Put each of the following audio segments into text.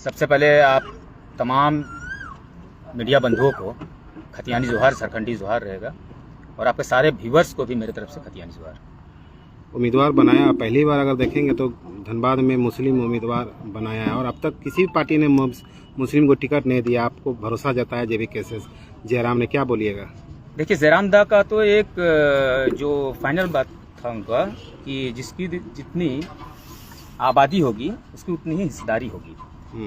सबसे पहले आप तमाम मीडिया बंधुओं को खतियानी जोहार, सरखंडी जोहार रहेगा और आपके सारे व्यूअर्स को भी मेरी तरफ से खतियानी जोहार। उम्मीदवार बनाया पहली बार अगर देखेंगे तो धनबाद में मुस्लिम उम्मीदवार बनाया है और अब तक किसी पार्टी ने मुस्लिम को टिकट नहीं दिया। आपको भरोसा जताया जेबी केसेस जयराम ने, क्या बोलिएगा? देखिए, जयराम दा का तो एक जो फाइनल बात था उनका कि जिसकी जितनी आबादी होगी उसकी उतनी ही हिस्सेदारी होगी।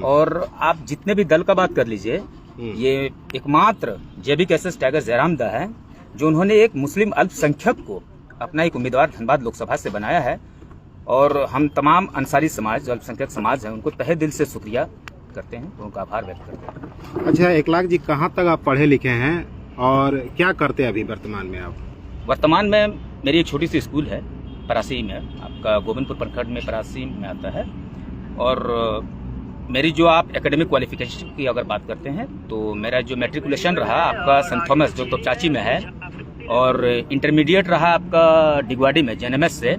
और आप जितने भी दल का बात कर लीजिए, ये एकमात्र जेबी केसेस टाइगर जयराम दा है जो उन्होंने एक मुस्लिम अल्पसंख्यक को अपना एक उम्मीदवार धनबाद लोकसभा से बनाया है। और हम तमाम अंसारी समाज, जो अल्पसंख्यक समाज है, उनको तहे दिल से शुक्रिया करते हैं, उनका आभार व्यक्त करते हैं। अच्छा, 1 लाख जी, कहाँ तक आप पढ़े लिखे हैं और क्या करते हैं अभी वर्तमान में आप? वर्तमान में मेरी एक छोटी सी स्कूल है परासी में, आपका गोविंदपुर प्रखंड में परासी में आता है। और मेरी जो आप एकेडमिक क्वालिफिकेशन की अगर बात करते हैं तो मेरा जो मैट्रिकुलेशन रहा आपका सेंट थॉमस जो तोपचाची में है, और इंटरमीडिएट रहा आपका डिगवाड़ी में जेएनएमएस से,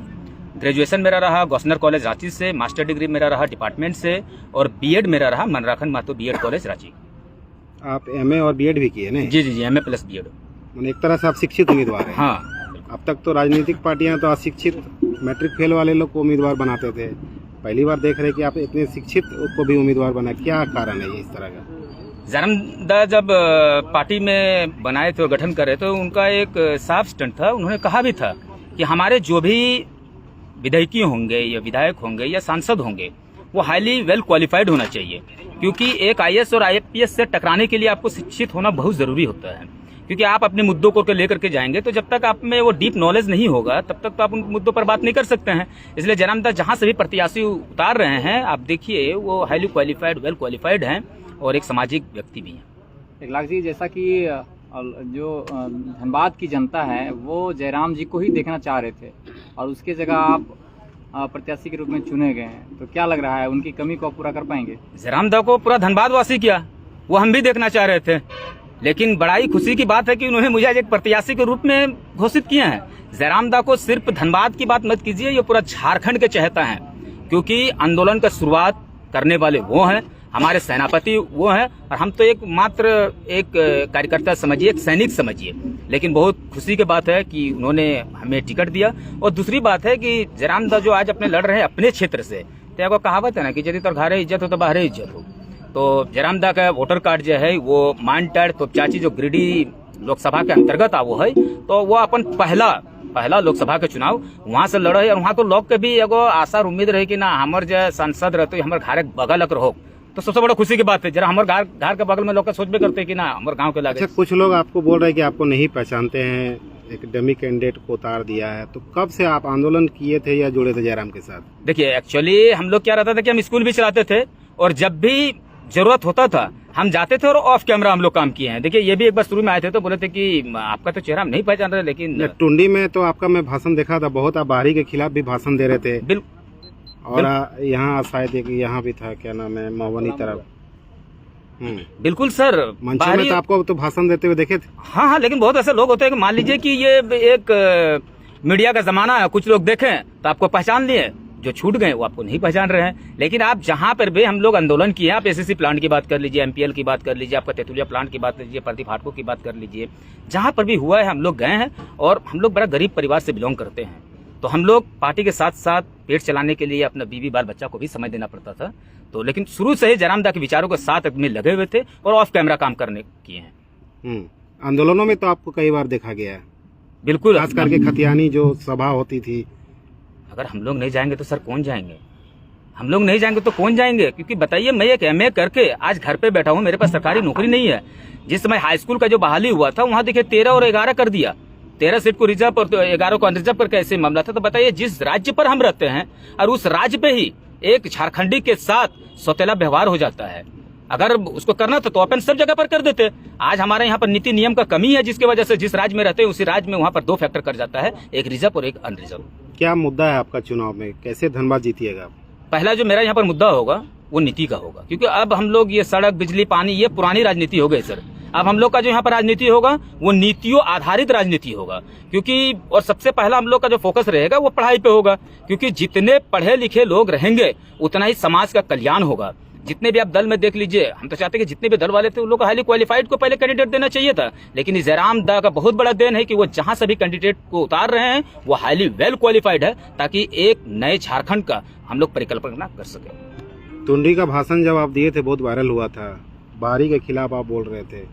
ग्रेजुएशन मेरा रहा गौसनर कॉलेज रांची से, मास्टर डिग्री मेरा रहा डिपार्टमेंट से, और बीएड मेरा रहा मनराखन महतो बीएड कॉलेज रांची। आप एमए और बीएड भी किए नहीं? जी, एमए प्लस बीएड। एक तरह से आप शिक्षित उम्मीदवार हैं। हाँ, अब तक तो राजनीतिक पार्टियां तो अशिक्षित मैट्रिक फेल वाले लोग को उम्मीदवार बनाते थे, पहली बार देख रहे कि आप इतने शिक्षित को भी उम्मीदवार बनाए, क्या कारण है इस तरह का? जयराम दा जब पार्टी में बनाए थे और गठन करे तो उनका एक साफ स्टैंड था। उन्होंने कहा भी था कि हमारे जो भी विधायकी होंगे या विधायक होंगे या सांसद होंगे वो हाईली वेल क्वालिफाइड होना चाहिए, क्योंकि एक आईएएस और आईपीएस से टकराने के लिए आपको शिक्षित होना बहुत जरूरी होता है। क्योंकि आप अपने मुद्दों को लेकर के जाएंगे तो जब तक आप में वो डीप नॉलेज नहीं होगा तब तक तो आप उन मुद्दों पर बात नहीं कर सकते हैं। इसलिए जयराम दा जहां से भी प्रत्याशी उतार रहे हैं, आप देखिए वो हाईली क्वालिफाइड, वेल क्वालिफाइड हैं और एक सामाजिक व्यक्ति भी हैं। 1 लाख जी, जैसा कि जो धनबाद की जनता है वो जयराम जी को ही देखना चाह रहे थे और उसके जगह आप प्रत्याशी के रूप में चुने गए हैं, तो क्या लग रहा है उनकी कमी को पूरा कर पाएंगे? जयराम दा को पूरा धनबाद वासी किया, वो हम भी देखना चाह रहे थे, लेकिन बड़ा ही खुशी की बात है कि उन्होंने मुझे एक प्रत्याशी के रूप में घोषित किया है। जयराम दा को सिर्फ धनबाद की बात मत कीजिए, ये पूरा झारखंड के चहेता हैं, क्योंकि आंदोलन का शुरुआत करने वाले वो हैं, हमारे सेनापति वो हैं, और हम तो एक मात्र एक कार्यकर्ता समझिए, एक सैनिक समझिए। लेकिन बहुत खुशी की बात है कि उन्होंने हमें टिकट दिया। और दूसरी बात है कि जयराम दा जो आज अपने लड़ रहे हैं अपने क्षेत्र से, तो एगो कहावत है ना कि यदि तो घरे इज्जत हो तो बाहरे इज्जत हो। तो जयराम दा का वोटर कार्ड जो है वो मानटाड़ तोपचाची जो गिरिडीह लोकसभा के अंतर्गत आवो है, तो वो अपन पहला लोकसभा के चुनाव वहाँ से लड़े। और वहाँ तो लोग के भी एगो आशा और उम्मीद रहे कि ना हमार जो सांसद रहते हमारे घर बगल रहो, तो सबसे बड़ा खुशी की बात है। जरा हमारे घर के बगल में लोग सोच भी करते हैं कि ना हमारे गांव के लागे। अच्छा, कुछ लोग आपको बोल रहे हैं कि आपको नहीं पहचानते हैं, एक डमी कैंडिडेट को उतार दिया है, तो कब से आप आंदोलन किए थे या जुड़े थे जयराम के साथ? देखिए, एक्चुअली हम लोग क्या रहता था कि हम स्कूल भी चलाते थे और जब भी जरूरत होता था हम जाते थे और ऑफ कैमरा हम लोग काम किए हैं। देखिए, ये भी एक बार शुरू में आए थे तो बोले थे कि आपका तो चेहरा हम नहीं पहचान रहे, लेकिन टुंडी में तो आपका मैं भाषण देखा था, बहुत आप बाहरी के खिलाफ भी भाषण दे रहे थे। और यहाँ शायद यहाँ भी था, क्या नाम है, महुवनी तरफ। बिल्कुल सर, मंच में तो आपको तो भाषण देते हुए देखे थे। हाँ, लेकिन बहुत ऐसे लोग होते हैं कि मान लीजिए कि ये एक मीडिया का जमाना है, कुछ लोग देखें तो आपको पहचान लिए, जो छूट गए वो आपको नहीं पहचान रहे हैं। लेकिन आप जहां पर भी हम लोग आंदोलन किए, आप एसएससी प्लांट की बात कर लीजिए, एमपीएल की बात कर लीजिए, आपका तेतुलिया प्लांट की बात कर लीजिए, प्रदीप हाटको की बात कर लीजिए, जहां पर भी हुआ है हम लोग गए हैं। और हम लोग बड़ा गरीब परिवार से बिलोंग करते हैं, तो हम लोग पार्टी के साथ साथ पेट चलाने के लिए अपना बीवी बाल बच्चा को भी समय देना पड़ता था। तो लेकिन शुरू से ही जयराम दा के विचारों के साथ में लगे हुए थे और ऑफ कैमरा काम करने किए हैं। आंदोलनों में तो आपको कई बार देखा गया है। बिल्कुल, खास करके खतियानी जो सभा होती थी। अगर हम लोग नहीं जाएंगे तो सर कौन जाएंगे? हम लोग नहीं जाएंगे तो कौन जाएंगे? क्योंकि बताइए, मैं एक एमए करके आज घर पे बैठा हूँ, मेरे पास सरकारी नौकरी नहीं है। जिस समय हाई स्कूल का जो बहाली हुआ था वहाँ देखिए 13 और 11 कर दिया, 13 सीट को रिजर्व और 11 को अनरिजर्व करके ऐसे मामला था। तो बताइए, जिस राज्य पर हम रहते हैं और उस राज्य पे ही एक झारखंडी के साथ सौतेला व्यवहार हो जाता है, अगर उसको करना था तो अपन सब जगह पर कर देते। आज हमारे यहाँ पर नीति नियम का कमी है, जिसकी वजह से जिस राज्य में रहते हैं उसी राज्य में वहाँ पर 2 फैक्टर कर जाता है, एक रिजर्व और एक अनरिजर्व। क्या मुद्दा है आपका चुनाव में, कैसे धनबाद जीतिएगा? पहला जो मेरा यहाँ पर मुद्दा होगा वो नीति का होगा, क्योंकि अब हम लोग ये सड़क, बिजली, पानी, ये पुरानी राजनीति हो गई सर। अब हम लोग का जो यहाँ पर राजनीति होगा वो नीतियों आधारित राजनीति होगा, क्योंकि और सबसे पहला हम लोग का जो फोकस रहेगा वो पढ़ाई पे होगा, क्योंकि जितने पढ़े लिखे लोग रहेंगे उतना ही समाज का कल्याण होगा। जितने भी आप दल में देख लीजिए, हम तो चाहते हैं कि जितने भी दल वाले थे उन लोग हाईली क्वालिफाइड को पहले कैंडिडेट देना चाहिए था, लेकिन जयराम दा का बहुत बड़ा देन है कि वो जहां सभी कैंडिडेट को उतार रहे हैं वो हाईली वेल क्वालिफाइड है, ताकि एक नए झारखंड का हम लोग परिकल्पना कर सके। टुंडी का भाषण जब आप दिए थे बहुत वायरल हुआ था, बाहरी के खिलाफ आप बोल रहे थे,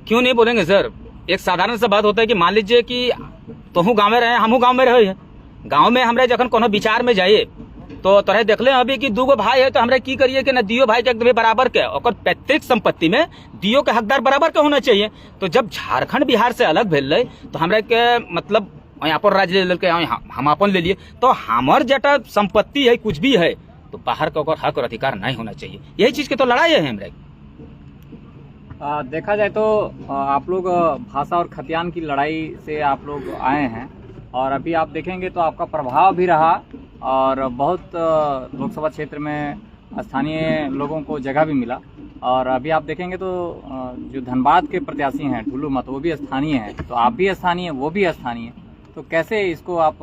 क्यों नहीं बोलेंगे सर? एक साधारण सा बात होता है कि मान लीजिए कि तुहू गाँव में रहे, हमहू गाँव में रहे, गाँव में हमरे जखन कोनो विचार में जाइए तो तोरे देख ले अभी कि दूगो भाई है तो हमरे की करिए कि न दियो भाई के एकदम बराबर के, और पैतृक संपत्ति में दियो के हकदार बराबर के होना चाहिए। तो जब झारखंड बिहार से अलग भेल रहे तो हमरे के मतलब अपन राज्य ले के हम अपन ले लिए, तो हमार जटा संपत्ति है कुछ भी है तो बाहर का ओकर हक और अधिकार नहीं होना चाहिए। यही चीज के तो लड़ाई है हमरे। देखा जाए तो आप लोग भाषा और खतियान की लड़ाई से आप लोग आए हैं, और अभी आप देखेंगे तो आपका प्रभाव भी रहा और बहुत लोकसभा क्षेत्र में स्थानीय लोगों को जगह भी मिला। और अभी आप देखेंगे तो जो धनबाद के प्रत्याशी हैं ढुल्लू मत, वो भी स्थानीय हैं, तो आप भी स्थानीय, वो भी स्थानीय, तो कैसे इसको आप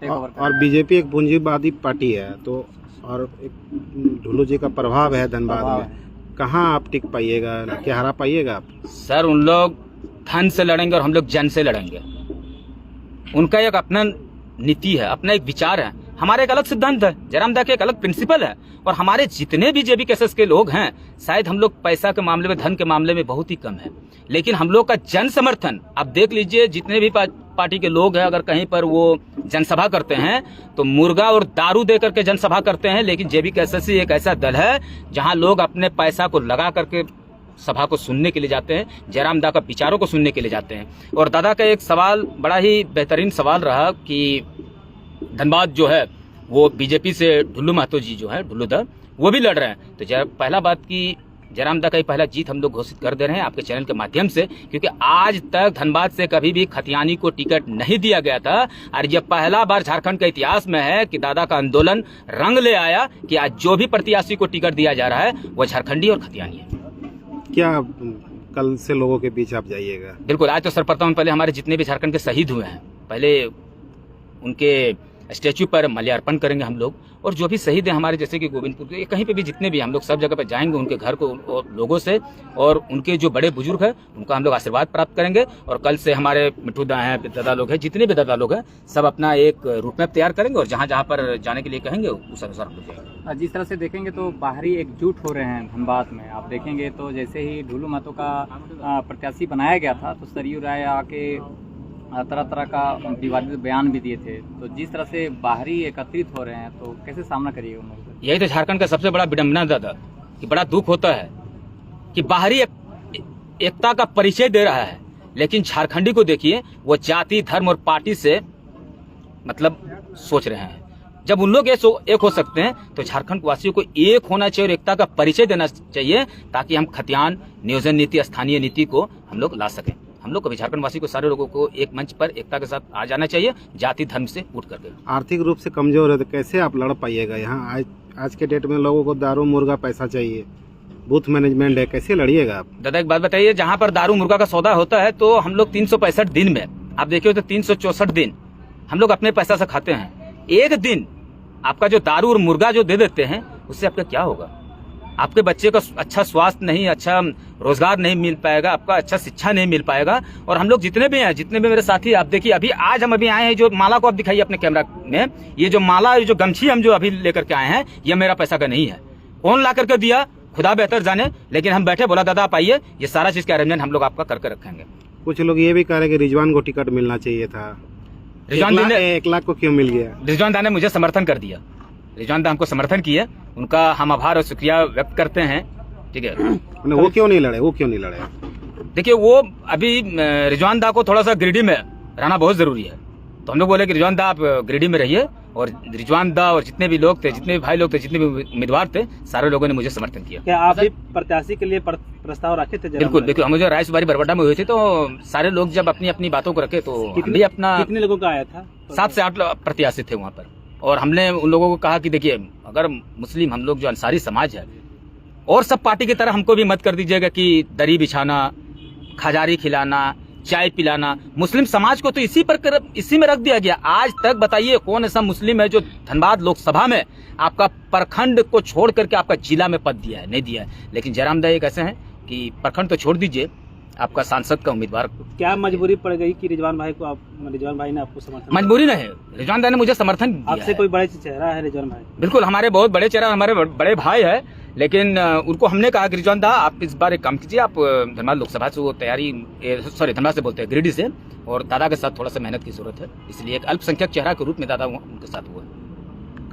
टेक ओवर करें? और बीजेपी एक पूंजीवादी पार्टी है, तो और एक ढुल्लू जी का प्रभाव है धनबाद में, कहाँ आप टिक पाइएगा, क्या हरा पाइएगा आप? सर उन लोग धन से लड़ेंगे और हम लोग जन से लड़ेंगे। उनका एक अपना नीति है, अपना एक विचार है, हमारा एक अलग सिद्धांत है, जयराम दा के एक अलग प्रिंसिपल है। और हमारे जितने भी जेबी केसेस के लोग हैं, शायद हम लोग पैसा के मामले में, धन के मामले में बहुत ही कम है, लेकिन हम लोग का जन समर्थन आप देख लीजिए। जितने भी पार्टी के लोग हैं, अगर कहीं पर वो जनसभा करते हैं तो मुर्गा और दारू दे करके जनसभा करते हैं, लेकिन जेबी केसेस एक ऐसा दल है जहां लोग अपने पैसा को लगा करके सभा को सुनने के लिए जाते हैं, जयराम दा का विचारों को सुनने के लिए जाते हैं। और दादा का एक सवाल बड़ा ही बेहतरीन सवाल रहा कि धनबाद जो है वो बीजेपी से ढुल्लू महतो जी जो है, ढुल्लू दा, वो भी लड़ रहे हैं। तो पहला बात की जयराम दा का ही पहला जीत हम लोग घोषित कर दे रहे हैं आपके चैनल के माध्यम से, क्योंकि आज तक धनबाद से कभी भी खतियानी को टिकट नहीं दिया गया था, और यह पहला बार झारखंड के इतिहास में है कि दादा का आंदोलन रंग ले आया कि आज जो भी प्रत्याशी को टिकट दिया जा रहा है वो झारखंडी और खतियानी है। क्या कल से लोगों के बीच आप जाइएगा? बिल्कुल, आज तो सर्वप्रथम पहले हमारे जितने भी झारखंड के शहीद हुए हैं, पहले उनके स्टैच्यू पर माल्यार्पण करेंगे हम लोग, और जो भी शहीद हैं हमारे, जैसे कि गोविंदपुर के, कहीं पे भी जितने भी, हम लोग सब जगह पे जाएंगे उनके घर को और लोगों से, और उनके जो बड़े बुजुर्ग हैं उनका हम लोग आशीर्वाद प्राप्त करेंगे। और कल से हमारे मिठू दा हैं, दादा लोग हैं, जितने भी दादा लोग हैं, सब अपना एक रूट मैप तैयार करेंगे और जहाँ जहाँ पर जाने के लिए कहेंगे उस अनुसार हम लोग जाएंगे। जिस तरह से देखेंगे तो बाहरी एकजुट हो रहे हैं धनबाद में। आप देखेंगे तो जैसे ही ढुल्लू महतो का प्रत्याशी बनाया गया था तो सरयू राय आके तरह तरह का विवादित बयान भी दिए थे। तो जिस तरह से बाहरी एकत्रित हो रहे हैं तो कैसे सामना करिएगा उन लोगों का? यही तो झारखंड का सबसे बड़ा विडम्बना दादा, कि बड़ा दुख होता है कि बाहरी एकता का परिचय दे रहा है, लेकिन झारखंडी को देखिए वो जाति, धर्म और पार्टी से मतलब सोच रहे हैं। जब उन लोग एक हो सकते हैं तो झारखंड वासियों को एक होना चाहिए और एकता का परिचय देना चाहिए, ताकि हम खतियान नियोजन नीति, स्थानीय नीति को हम लोग ला सकें। हम लोग कभी झारखंड वासी को, सारे लोगों को एक मंच पर एकता के साथ आ जाना चाहिए, जाति धर्म से उठ करके। आर्थिक रूप से कमजोर है तो कैसे आप लड़ पाइएगा? यहाँ आज के डेट में लोगों को दारू मुर्गा पैसा चाहिए, बूथ मैनेजमेंट है, कैसे लड़िएगा आप? दादा एक बात बताइए, जहाँ पर दारू मुर्गा का सौदा होता है तो हम लोग 365 दिन में, आप देखिए तो 364 दिन हम लोग अपने पैसा से खाते हैं। एक दिन आपका जो दारू और मुर्गा जो दे देते हैं उससे आपका क्या होगा? आपके बच्चे का अच्छा स्वास्थ्य नहीं, अच्छा रोजगार नहीं मिल पाएगा, आपका अच्छा शिक्षा नहीं मिल पाएगा। और हम लोग जितने भी हैं, जितने भी मेरे साथी, आप देखिए अभी आज हम आए हैं, जो माला को आप दिखाइए अपने कैमरा में, ये जो माला, जो गमछी हम जो अभी लेकर के आए हैं, ये मेरा पैसा का नहीं है। कौन ला करके दिया खुदा बेहतर जाने, लेकिन हम बैठे, बोला दादा आप आइए, ये सारा चीज का अरेंजमेंट हम लोग आपका करके रखेंगे। कुछ लोग ये भी कह रहे कि रिजवान को टिकट मिलना चाहिए था, रिजवान दा ने 1 लाख को क्यों मिल गया? रिजवान दा ने मुझे समर्थन कर दिया, रिजवान दा हमको समर्थन किया, उनका हम आभार और शुक्रिया व्यक्त करते हैं। ठीक है, वो क्यों नहीं लड़े? देखिए वो अभी रिजवान दा को थोड़ा सा गिरिडीह में रहना बहुत जरूरी है, तो हम लोग बोले कि रिजवान दा आप गिरिडीह में रहिए, और रिजवान दा और जितने भी लोग थे, जितने भी भाई लोग थे, जितने भी उम्मीदवार थे, सारे लोगों ने मुझे समर्थन किया। क्या आप भी प्रत्याशी के लिए प्रस्ताव रखे थे? बिल्कुल बिल्कुल, हम जो रायसुबारी बरबड्डा में हुए थे तो सारे लोग जब अपनी अपनी बातों को रखे तो हम भी अपना, कितने लोगों का आया था? 7 से 8 प्रत्याशी थे वहाँ पर, और हमने उन लोगों को कहा कि देखिए अगर मुस्लिम, हम लोग जो अंसारी समाज है, और सब पार्टी की तरह हमको भी मत कर दीजिएगा कि दरी बिछाना, खजारी खिलाना चाय पिलाना, मुस्लिम समाज को तो इसी में रख दिया गया। आज तक बताइए कौन ऐसा मुस्लिम है जो धनबाद लोकसभा में आपका प्रखंड को छोड़ करके आपका जिला में पद दिया है? नहीं दिया है। लेकिन जयराम दा एक ऐसे हैं कि प्रखंड तो छोड़ दीजिए, आपका सांसद का उम्मीदवार। क्या मजबूरी पड़ गई कि रिजवान भाई ने आपको समर्थन? मजबूरी नहीं है, रिजवान दा ने मुझे समर्थन दिया आपसे है। कोई बड़े चेहरा है रिजवान भाई? बिल्कुल, हमारे बहुत बड़े चेहरा, हमारे बड़े भाई है। लेकिन उनको हमने कहा कि रिजवान दा आप इस बार एक काम कीजिए, आप धनबाद लोकसभा से वो धनबाद से बोलते हैं गिरिडीह से, और दादा के साथ थोड़ा सा मेहनत की जरूरत है, इसलिए एक अल्पसंख्यक चेहरा के रूप में दादा उनके साथ हुआ।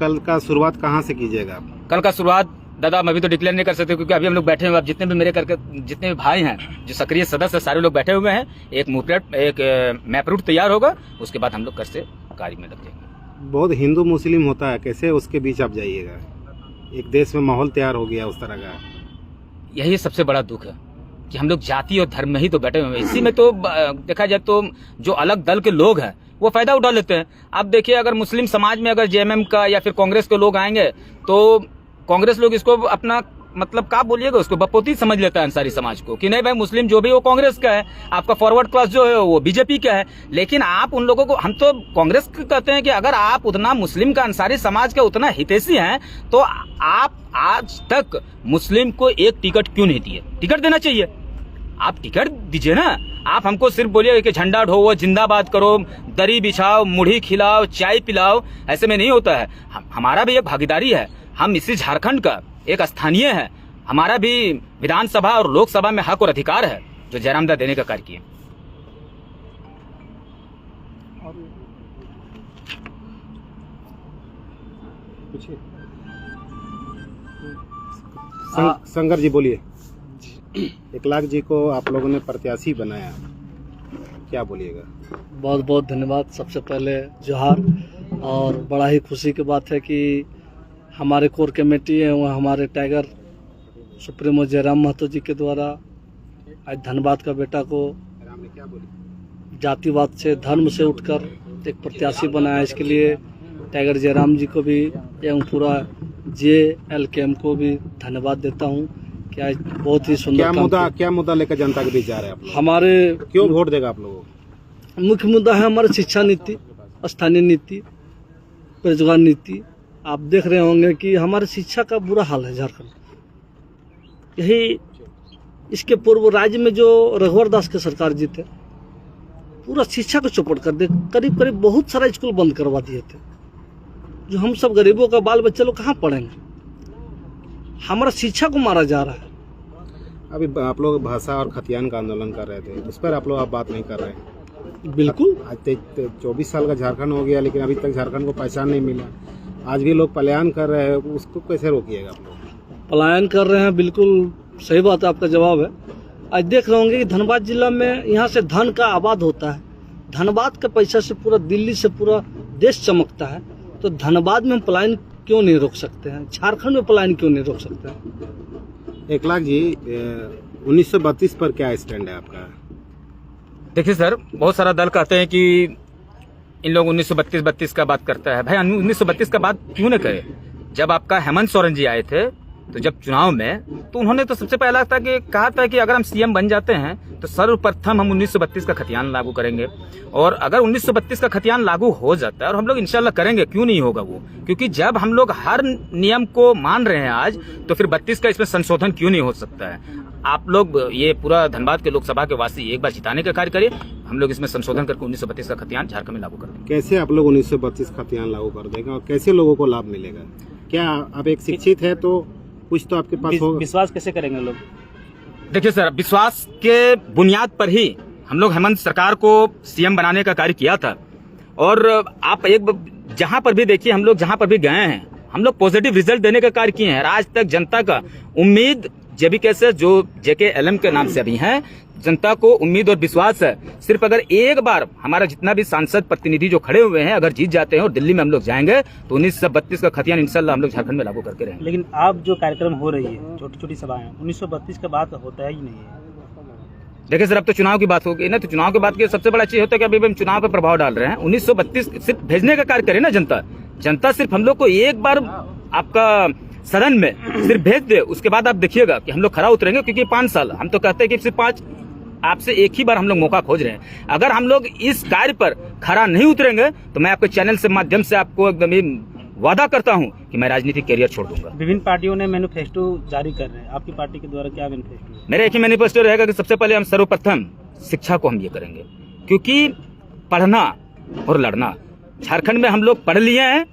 कल का शुरुआत कहाँ से कीजिएगा आप? कल का शुरुआत दादा हम अभी तो डिक्लेयर नहीं कर सकते, क्योंकि अभी हम लोग बैठे हुए, अब जितने भी मेरे करके जितने भी भाई हैं जो सक्रिय सदस्य सारे लोग बैठे हुए हैं। एक मैप रूट तैयार होगा, उसके बाद हम लोग कर से कार्य में लग जाएंगे। बहुत हिंदू मुस्लिम होता है, कैसे उसके बीच आप जाइएगा? एक देश में माहौल तैयार हो गया उस तरह का। यही सबसे बड़ा दुख है कि हम लोग जाति और धर्म में ही तो बैठे हुए हैं। इसी में तो देखा जाए तो जो अलग दल के लोग हैं वो फायदा उठा लेते हैं। अब देखिए, अगर मुस्लिम समाज में अगर जेएमएम का या फिर कांग्रेस के लोग आएंगे तो कांग्रेस लोग इसको अपना मतलब क्या बोलिएगा, उसको बपोती समझ लेता है अंसारी समाज को, कि नहीं भाई मुस्लिम जो भी वो कांग्रेस का है, आपका फॉरवर्ड क्लास जो है वो बीजेपी का है। लेकिन आप उन लोगों को, हम तो कांग्रेस कहते हैं कि अगर आप उतना मुस्लिम का अंसारी समाज का उतना हितैषी हैं तो आप आज तक मुस्लिम को एक टिकट क्यों नहीं दिए? टिकट देना चाहिए, आप टिकट दीजिए ना। आप हमको सिर्फ बोलिए कि झंडा ढोवो, जिंदाबाद करो, दरी बिछाओ, मुढ़ी खिलाओ, चाय पिलाओ, ऐसे में नहीं होता है। हमारा भी एक भागीदारी है, हम इसी झारखंड का एक स्थानीय है, हमारा भी विधानसभा और लोकसभा में हक और अधिकार है जो जयराम दा देने का कार्य किए। शंकर जी बोलिए। 1 लाख जी को आप लोगों ने प्रत्याशी बनाया, क्या बोलिएगा? बहुत बहुत धन्यवाद। सबसे पहले जोहार। और बड़ा ही खुशी की बात है कि हमारे कोर कमेटी है वह हमारे टाइगर सुप्रीमो जयराम महतो जी के द्वारा आज धनबाद का बेटा को जातिवाद से, धर्म से उठकर एक प्रत्याशी बनाया। इसके लिए टाइगर जयराम जी को भी एवं पूरा JLKM को भी धन्यवाद देता हूँ कि आज बहुत ही सुंदर क्या मुद्दा लेकर जनता के बीच जा रहे हैं आप लोग? हमारे क्यों वोट देगा आप लोगों को? मुख्य मुद्दा है हमारी शिक्षा नीति, स्थानीय नीति, रोजगार नीति। आप देख रहे होंगे कि हमारे शिक्षा का बुरा हाल है झारखंड। यही इसके पूर्व राज्य में जो रघुवर दास के सरकार जी थे, पूरा शिक्षा को चौपट कर दे, करीब करीब बहुत सारा स्कूल बंद करवा दिए थे। जो हम सब गरीबों का बाल बच्चे लोग कहाँ पढ़ेंगे? हमारा शिक्षा को मारा जा रहा है। अभी आप लोग भाषा और खतियान का आंदोलन कर रहे थे, उस पर आप लोग आप बात नहीं कर रहे हैं। बिल्कुल, आज 24 साल का झारखंड हो गया, लेकिन अभी तक झारखंड को पहचान नहीं मिला। आज भी लोग पलायन कर रहे हैं, उसको कैसे रोकिएगा आप लोग? पलायन कर रहे हैं, बिल्कुल सही बात है, आपका जवाब है। आज देख रहे होंगे कि धनबाद जिला में यहाँ से धन का आबाद होता है। धनबाद के पैसा से पूरा दिल्ली से पूरा देश चमकता है, तो धनबाद में हम पलायन क्यों नहीं रोक सकते हैं? झारखंड में पलायन क्यों नहीं रोक सकते हैं? 1 लाख जी, 1932 पर क्या स्टैंड है आपका? देखिए सर, बहुत सारा दल कहते हैं कि इन लोग 1932 का बात करता है। भाई 1932 का बात क्यों न करे? जब आपका हेमंत सोरेन जी आए थे, तो जब चुनाव में, तो उन्होंने तो सबसे पहला था कि कहा था कि अगर हम सीएम बन जाते हैं तो सर्वप्रथम हम 1932 का खतियान लागू करेंगे। और अगर 1932 का खतियान लागू हो जाता है, और हम लोग इंशाल्लाह करेंगे, क्यों नहीं होगा वो, क्योंकि जब हम लोग हर नियम को मान रहे हैं आज, तो फिर 32 का इसमें संशोधन क्यों नहीं हो सकता है? आप लोग ये पूरा धनबाद के लोकसभा के वासी एक बार जिताने का कार्य करिए, हम लोग इसमें संशोधन करके 1932 का खतियान झारखंड में लागू कर देंगे। कैसे आप लोग 1932 खतियान लागू कर देंगे और कैसे लोगों को लाभ मिलेगा? क्या आप एक शिक्षित है तो कुछ तो आपके पास होगा? विश्वास कैसे करेंगे लोग? देखिए सर, विश्वास के बुनियाद पर ही हम लोग हेमंत सरकार को सीएम बनाने का कार्य किया था। और आप एक जहां पर भी देखिए, हम लोग जहां पर भी गए हैं, हम लोग पॉजिटिव रिजल्ट देने का कार्य किए हैं। आज तक जनता का उम्मीद JBK से, जो JKLM के नाम से अभी हैं, जनता को उम्मीद और विश्वास है। सिर्फ अगर एक बार हमारा जितना भी सांसद प्रतिनिधि जो खड़े हुए हैं अगर जीत जाते हैं और दिल्ली में हम लोग जाएंगे, तो 1932 का खतियान इंशाल्लाह हम लोग झारखंड में लागू करके रहेंगे। लेकिन आप जो कार्यक्रम हो रही है, छोटी छोटी सभाएं, 1932 का बात होता है ही नहीं है। देखिए सर, अब तो चुनाव की बात होगी ना, तो चुनाव की बात की सबसे बड़ा चीज होता है कि अभी हम चुनाव पर प्रभाव डाल रहे हैं। 1932 सिर्फ भेजने का कार्य करे ना जनता सिर्फ हम लोग को एक बार आपका सदन में सिर्फ भेज दे, उसके बाद आप देखिएगा कि हम लोग खरा उतरेंगे। क्योंकि 5 साल हम तो कहते हैं कि सिर्फ आपसे एक ही बार हम लोग मौका खोज रहे हैं। अगर हम लोग इस कार्य पर खरा नहीं उतरेंगे तो मैं आपके चैनल से माध्यम से आपको एकदम ही वादा करता हूं कि मैं राजनीतिक करियर छोड़ दूंगा। विभिन्न पार्टियों ने मैनिफेस्टो जारी कर रहे हैं, आपकी पार्टी के द्वारा क्या मैनिफेस्टो है? मेरा एक ही मैनिफेस्टो रहेगा कि सबसे पहले हम सर्वप्रथम शिक्षा को हम ये करेंगे, क्योंकि पढ़ना और लड़ना, झारखंड में हम लोग पढ़ लिए हैं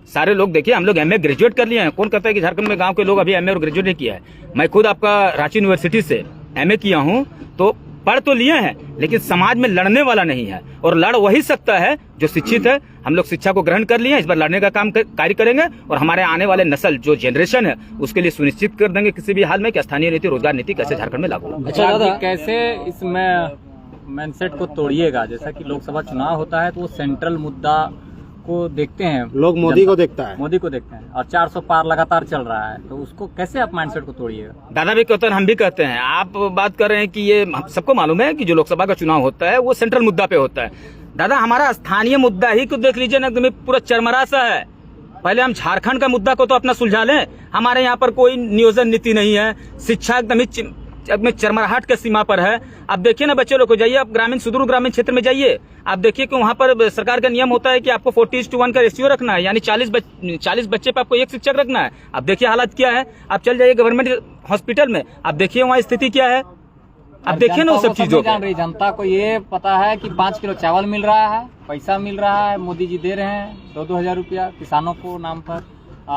सारे लोग। देखिए हम लोग एमए ग्रेजुएट कर लिए हैं। कौन कहता है कि झारखंड में गांव के लोग अभी एमए और ग्रेजुएट नहीं किया है? मैं खुद आपका रांची यूनिवर्सिटी से एमए किया हूं, तो पढ़ तो लिए हैं लेकिन समाज में लड़ने वाला नहीं है, और लड़ वही सकता है जो शिक्षित है। हम लोग शिक्षा को ग्रहण कर लिए हैं, इस बार लड़ने का काम कार्य करेंगे और हमारे आने वाले नस्ल जो जनरेशन है उसके लिए सुनिश्चित कर देंगे किसी भी हाल में कि स्थानीय नीति रोजगार नीति कैसे झारखंड में लागू हो। अच्छा दादा, कैसे इसमें माइंडसेट को तोड़िएगा? जैसा कि लोकसभा चुनाव होता है तो वो सेंट्रल मुद्दा को देखते हैं लोग, मोदी को देखता है, मोदी को देखते हैं, और 400 पार लगातार चल रहा है, तो उसको कैसे आप माइंडसेट को तोड़िएगा? दादा भी कहते हैं, हम भी कहते हैं। आप बात कर रहे हैं कि ये सबको मालूम है कि जो लोकसभा का चुनाव होता है वो सेंट्रल मुद्दा पे होता है। दादा हमारा स्थानीय मुद्दा ही को देख लीजिए ना, एकदम पूरा चरमरा सा है। पहले हम झारखंड का मुद्दा को तो अपना सुलझा लें। हमारे यहाँ पर कोई नियोजन नीति नहीं है, शिक्षा एकदम ही चरमराहट के सीमा पर है। आप देखिए ना, बच्चे लोग को जाइए आप ग्रामीण सुदूर ग्रामीण क्षेत्र में जाइए, आप देखिए कि वहाँ पर सरकार का नियम होता है कि आपको 40:1 का रेशियो रखना है, यानी 40 बच्चे पे आपको एक शिक्षक रखना है। आप देखिए हालत क्या है। आप चल जाइए गवर्नमेंट हॉस्पिटल में, आप देखिए वहाँ स्थिति क्या है। आप देखिए ना उन सब चीजों को। जनता को ये पता है कि 5 किलो चावल मिल रहा है, पैसा मिल रहा है, मोदी जी दे रहे हैं 2-2 हजार रुपया किसानों को नाम पर,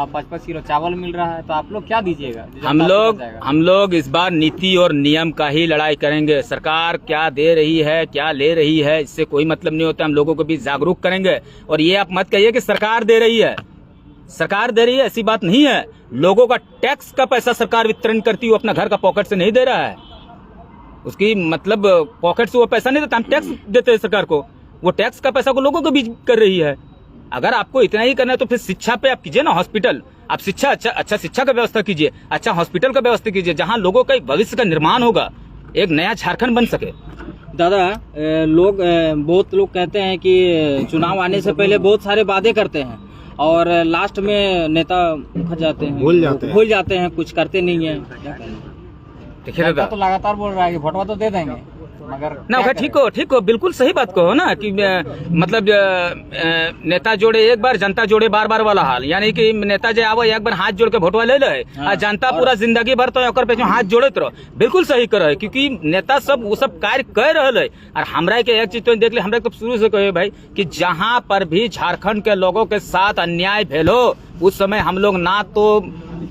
5-5 किलो चावल मिल रहा है, तो आप लोग क्या दीजिएगा? हम लोग इस बार नीति और नियम का ही लड़ाई करेंगे। सरकार क्या दे रही है क्या ले रही है इससे कोई मतलब नहीं होता। हम लोगों को भी जागरूक करेंगे। और ये आप मत कहिए कि सरकार दे रही है, सरकार दे रही है ऐसी बात नहीं है। लोगों का टैक्स का पैसा सरकार वितरण करती है, वो अपना घर का पॉकेट से नहीं दे रहा है। उसकी मतलब पॉकेट से वो पैसा नहीं देता, हम टैक्स देते हैं सरकार को, वो टैक्स का पैसा को लोगों को भी कर रही है। अगर आपको इतना ही करना है तो फिर शिक्षा पे आप कीजिए ना, हॉस्पिटल। आप शिक्षा अच्छा शिक्षा का व्यवस्था कीजिए, अच्छा हॉस्पिटल का व्यवस्था कीजिए, जहां लोगों का एक भविष्य का निर्माण होगा, एक नया झारखंड बन सके। दादा बहुत लोग कहते हैं कि चुनाव आने से पहले बहुत सारे वादे करते हैं और लास्ट में नेता खा जाते हैं, भूल जाते हैं, कुछ करते नहीं है। देखिए दादा तो लगातार बोल रहा है कि वोटवा तो दे देंगे, मगर ना ठीक हो, बिल्कुल सही बात कहो ना कि मतलब नेता जोड़े एक बार जनता जोड़े बार बार वाला हाल, यानी कि नेता जो आवे एक बार हाथ जोड़ के वोटवा ले ले और जनता पूरा जिंदगी भर तो ओकर पे हाथ जोड़त रहो। बिल्कुल सही करे, क्योंकि नेता सब वो सब कार्य कर रहे है। और हमरा के एक चीज तो देख ले, हमरा तो शुरू से कहे भाई कि जहाँ पर भी झारखंड के लोगों के साथ अन्याय भेलो उस समय हम लोग ना तो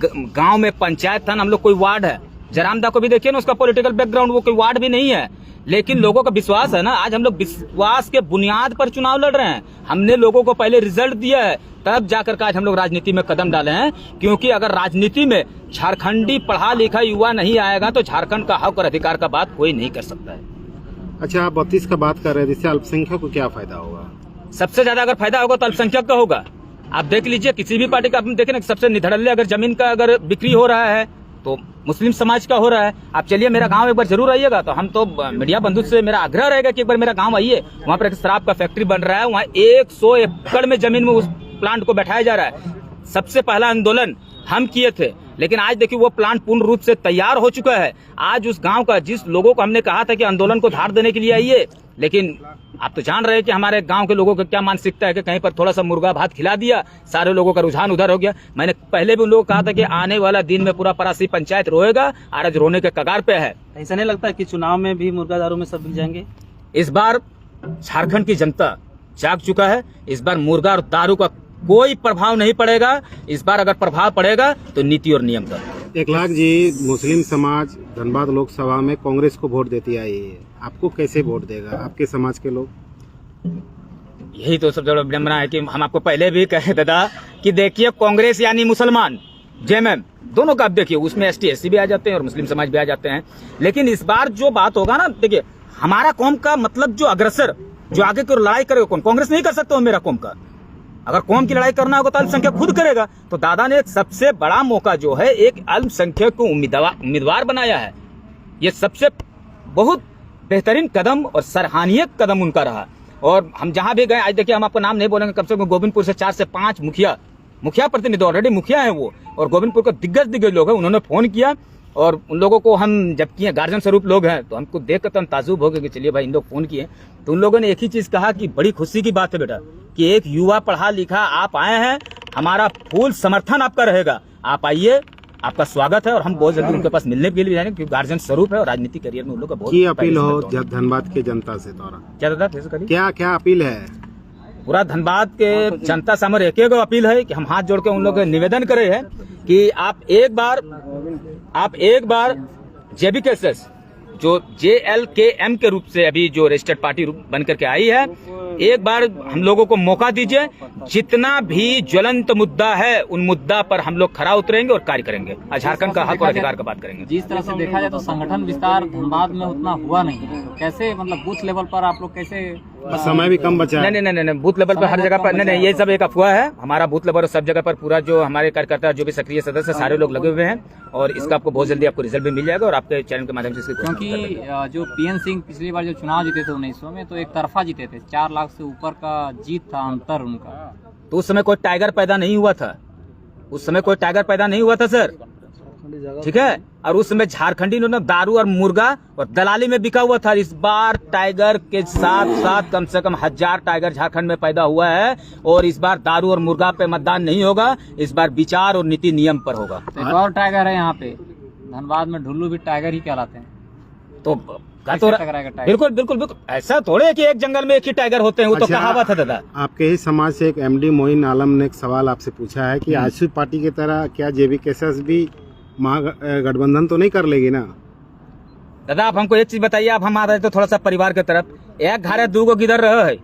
गाँव में पंचायत था, हम लोग कोई वार्ड है। जयरामदा को भी देखिए ना, उसका पॉलिटिकल बैकग्राउंड वो कोई वार्ड भी नहीं है, लेकिन लोगों का विश्वास है ना। आज हम लोग विश्वास के बुनियाद पर चुनाव लड़ रहे हैं। हमने लोगों को पहले रिजल्ट दिया है, तब जाकर आज हम लोग राजनीति में कदम डाले हैं। क्योंकि अगर राजनीति में झारखंडी पढ़ा लिखा युवा नहीं आएगा तो झारखंड का हक और अधिकार का बात कोई नहीं कर सकता है। अच्छा, आप 32 का बात कर रहे हैं, जिससे अल्पसंख्यक को क्या फायदा होगा? सबसे ज्यादा अगर फायदा होगा तो अल्पसंख्यक का होगा। आप देख लीजिए किसी भी पार्टी का, आप देखें ना, सबसे निधड़ल्ले अगर जमीन का अगर बिक्री हो रहा है तो मुस्लिम समाज का हो रहा है। आप चलिए मेरा गांव एक बार जरूर आइएगा, तो हम तो मीडिया बंधु से मेरा आग्रह रहेगा कि एक बार मेरा गांव आइए। वहां पर एक शराब का फैक्ट्री बन रहा है, वहां 100 एकड़ में जमीन में उस प्लांट को बैठाया जा रहा है। सबसे पहला आंदोलन हम किए थे, लेकिन आज देखिए वो प्लांट पूर्ण रूप से तैयार हो चुका है। आज उस गांव का जिस लोगों को हमने कहा था कि आंदोलन को धार देने के लिए आइए, लेकिन आप तो जान रहे हैं कि हमारे गांव के लोगों की क्या मानसिकता है कि कहीं पर थोड़ा सा मुर्गा भात खिला दिया, सारे लोगों का रुझान उधर हो गया। मैंने पहले भी उन लोगों को कहा था कि आने वाला दिन में पूरा परासी पंचायत रोएगा, आज रोने के कगार पे है। ऐसा नहीं लगता कि चुनाव में भी मुर्गा दारू में सब बिक जाएंगे? इस बार झारखंड की जनता जाग चुका है। इस बार मुर्गा और दारू का कोई प्रभाव नहीं पड़ेगा। इस बार अगर प्रभाव पड़ेगा तो नीति और नियम का। 1 लाख जी, मुस्लिम समाज धनबाद लोकसभा में कांग्रेस को वोट देती आई है, आपको कैसे वोट देगा आपके समाज के लोग? यही तो सबसे बड़ा विडंबना है कि हम आपको पहले भी कहे दादा कि देखिए कांग्रेस यानी मुसलमान जेएमएम दोनों का आप देखिए, उसमें एसटी एससी भी आ जाते हैं और मुस्लिम समाज भी आ जाते हैं। लेकिन इस बार जो बात होगा ना, देखिए हमारा कौम का मतलब जो अग्रसर जो आगे की लड़ाई करेगा कौन? कांग्रेस नहीं कर सकता मेरा कौम का। अगर कौम की लड़ाई करना होगा तो अल्पसंख्यक खुद करेगा। तो दादा ने एक सबसे बड़ा मौका जो है एक अल्पसंख्यक को उम्मीदवार बनाया है। ये सबसे बहुत बेहतरीन कदम और सराहनीय कदम उनका रहा। और हम जहां भी गए, आज देखिए हम आपको नाम नहीं बोलेंगे, कम से कम गोविंदपुर से 4 से 5 मुखिया प्रतिनिधि ऑलरेडी मुखिया है वो, और गोविंदपुर के दिग्गज लोग हैं, उन्होंने फोन किया और उन लोगों को हम जबकि गार्जियन स्वरूप लोग हैं तो हमको देख कर तो हम ताजुब हो गए कि चलिए भाई इन लोग फोन किए तो उन लोगों ने एक ही चीज कहा कि बड़ी खुशी की बात है बेटा कि एक युवा पढ़ा लिखा आप आए हैं, हमारा फुल समर्थन आपका रहेगा, आप आइए, आपका स्वागत है और हम बहुत जल्दी उनके पास मिलने के लिए जाएंगे क्योंकि गार्जियन स्वरूप है और राजनीतिक करियर में उन लोग का बहुत की अपील हो धनबाद के जनता से तोरा क्या दादा कैसे करिए क्या क्या अपील है? पूरा धनबाद के जनता से हमारे एक अपील है कि हम हाथ जोड़ के उन लोग निवेदन करे हैं कि आप एक बार JBKSS जो JLKM के रूप से अभी जो रजिस्टर्ड पार्टी बन करके आई है, एक बार हम लोगों को मौका दीजिए, जितना भी ज्वलंत मुद्दा है उन मुद्दा पर हम लोग खरा उतरेंगे और कार्य करेंगे, झारखंड का हक और अधिकार का बात करेंगे। जिस तरह से देखा जाए तो संगठन विस्तार धनबाद में उतना हुआ नहीं है, तो कैसे मतलब बूथ लेवल पर आप लोग कैसे समय भी कम बचा है। नहीं, बूथ लेवल पर हर जगह पर नहीं, ये सब एक अफवाह है। हमारा बूथ लेवल सब जगह पर पूरा जो हमारे कार्यकर्ता जो भी सक्रिय सदस्य सारे लोग लगे हुए हैं और इसका आपको बहुत जल्दी आपको रिजल्ट भी मिल जाएगा और आपके चैनल के माध्यम से क्योंकि जो PN सिंह पिछली बार जो चुनाव जीते थे 1900 में तो एक तरफा जीते थे, 4 लाख से ऊपर का जीत था अंतर उनका। तो उस समय कोई टाइगर पैदा नहीं हुआ था, उस समय कोई टाइगर पैदा नहीं हुआ था सर, ठीक है। और उस समय झारखंडी लोग दारू और मुर्गा और दलाली में बिका हुआ था। इस बार टाइगर के साथ साथ कम से कम 1000 टाइगर झारखंड में पैदा हुआ है और इस बार दारू और मुर्गा पे मतदान नहीं होगा, इस बार विचार और नीति नियम पर होगा। तो एक और टाइगर है यहाँ पे धनबाद में, ढुल्लू भी टाइगर ही कहलाते हैं। तो बिल्कुल ऐसा थोड़े है कि एक जंगल में एक ही टाइगर होते हैं, वो तो कहावत है दादा। आपके ही समाज से एक MD मोइन आलम ने एक सवाल आपसे पूछा है कि आजसू पार्टी की तरह क्या JBKSS भी महागठबंधन तो नहीं कर लेगी ना? दादा आप हमको एक चीज बताइए, आप हम आ रहे तो थोड़ा सा परिवार के तरफ, एक घर है 2 गो गिदर रहे है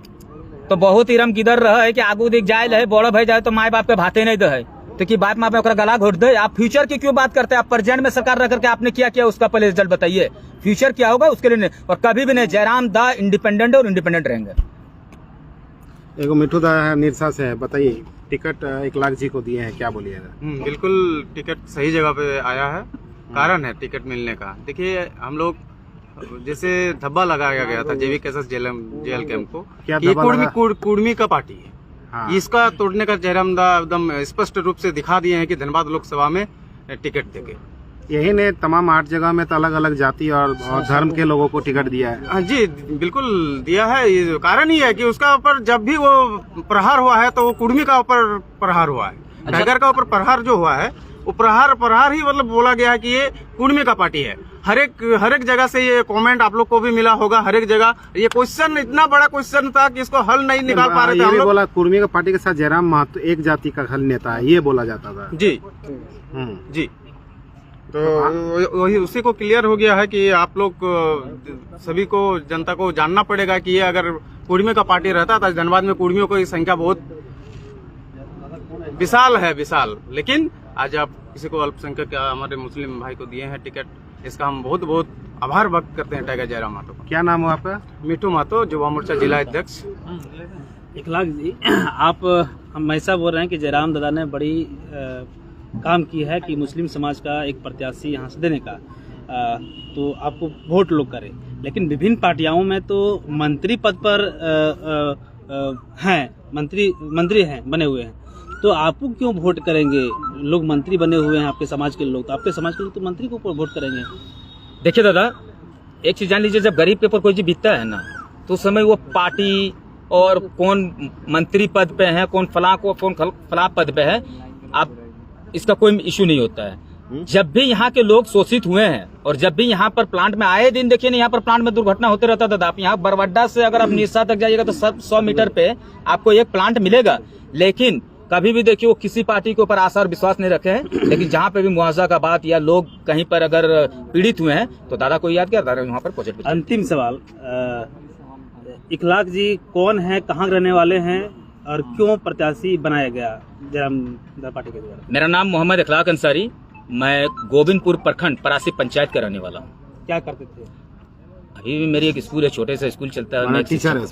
तो बहुत ही रम गिदर रहे है कि आगू दिख जाए है बड़ा भाई जाए तो माए बाप के भाते नहीं दे तो की बात में ओकरा गला घोट दे। आप फ्यूचर की क्यों बात करते हैं? आप प्रेजेंट में सरकार रह करके आपने क्या किया उसका पहले रिजल्ट बताइए, फ्यूचर क्या होगा उसके लिए नहीं। और कभी भी नहीं, जयराम दा इंडिपेंडेंट और इंडिपेंडेंट रहेंगे। एगो मिठू दा निरसा से है, बताइए टिकट 1 लाख जी को दिए हैं, क्या बोलिएगा? बिल्कुल टिकट सही जगह पे आया है, कारण है टिकट मिलने का। देखिए हम लोग जैसे धब्बा लगाया गया था JBKSS JLKM को, ये कुर्मी का पार्टी है, हाँ। इसका तोड़ने का जयराम दा एकदम स्पष्ट रूप से दिखा दिए हैं कि धनबाद लोकसभा में टिकट देंगे। यही ने तमाम 8 जगह में तो अलग अलग जाति और धर्म के लोगों को टिकट दिया है। हाँ जी बिल्कुल दिया है। ये कारण ही है कि उसका ऊपर जब भी वो प्रहार हुआ है तो वो कुर्मी का ऊपर प्रहार हुआ है। टाइगर का ऊपर प्रहार जो हुआ है वो प्रहार ही मतलब बोला गया है कि ये कुर्मी का पार्टी है। हर एक जगह से ये कमेंट आप लोग को भी मिला होगा, हर एक जगह ये क्वेश्चन इतना बड़ा क्वेश्चन था कि इसको हल नहीं निकाल पा रहे थे हम लोग। बोला कुर्मी का पार्टी के साथ जयराम महतो एक जाति का हल नेता है, ये बोला जाता था। जी जी, तो वही उसी को क्लियर हो गया है कि आप लोग सभी को जनता को जानना पड़ेगा कि ये अगर कुर्मी का पार्टी रहता था धनबाद में कुर्मियों की संख्या बहुत विशाल है, लेकिन आज आप किसी को अल्पसंख्यक हमारे मुस्लिम भाई को दिए हैं टिकट, इसका हम बहुत बहुत आभार व्यक्त करते हैं टाइगर जयराम महतो का। क्या नाम हो आपका? मिठू महतो, युवा मोर्चा जिला अध्यक्ष। 1 लाख जी, आप हम ऐसा बोल रहे हैं कि जयराम दादा ने बड़ी काम की है कि मुस्लिम समाज का एक प्रत्याशी यहाँ से देने का, तो आपको वोट लोग करें, लेकिन विभिन्न पार्टियों में तो मंत्री पद पर हैं, मंत्री हैं बने हुए हैं, तो आपको क्यों वोट करेंगे? लोग मंत्री बने हुए हैं आपके समाज के लोग, तो आपके समाज के लोग तो मंत्री को वोट करेंगे। देखिए दादा एक चीज जान लीजिए, जब गरीब के ऊपर कोई चीज बीतता है ना तो उस समय वो पार्टी और कौन मंत्री पद पे है, कौन फला पद पे है, आप इसका कोई इशू नहीं होता है। जब भी यहाँ के लोग शोषित हुए हैं और जब भी यहाँ पर प्लांट में आए दिन देखिए यहाँ पर प्लांट में दुर्घटना होते रहता था। आप यहाँ बरवड्डा से अगर आप निरसा तक जाइएगा तो 100 मीटर पे आपको एक प्लांट मिलेगा, लेकिन कभी भी देखिए वो किसी पार्टी के ऊपर आशा और विश्वास नहीं रखे हैं। लेकिन जहाँ पे भी मुआवजा का बात या लोग कहीं पर अगर पीड़ित हुए हैं तो दादा को याद किया, दादा वहाँ पर पॉजिटिव। अंतिम सवाल, 1 लाख जी कौन है, कहाँ रहने वाले हैं और क्यों प्रत्याशी बनाया गया जयराम पार्टी के द्वारा? मेरा नाम मोहम्मद इखलाक अंसारी, मैं गोविंदपुर प्रखंड परासी पंचायत का रहने वाला हूँ। क्या करते थे? अभी भी मेरी एक स्कूल है, छोटे सा स्कूल चलता है। टीचर है।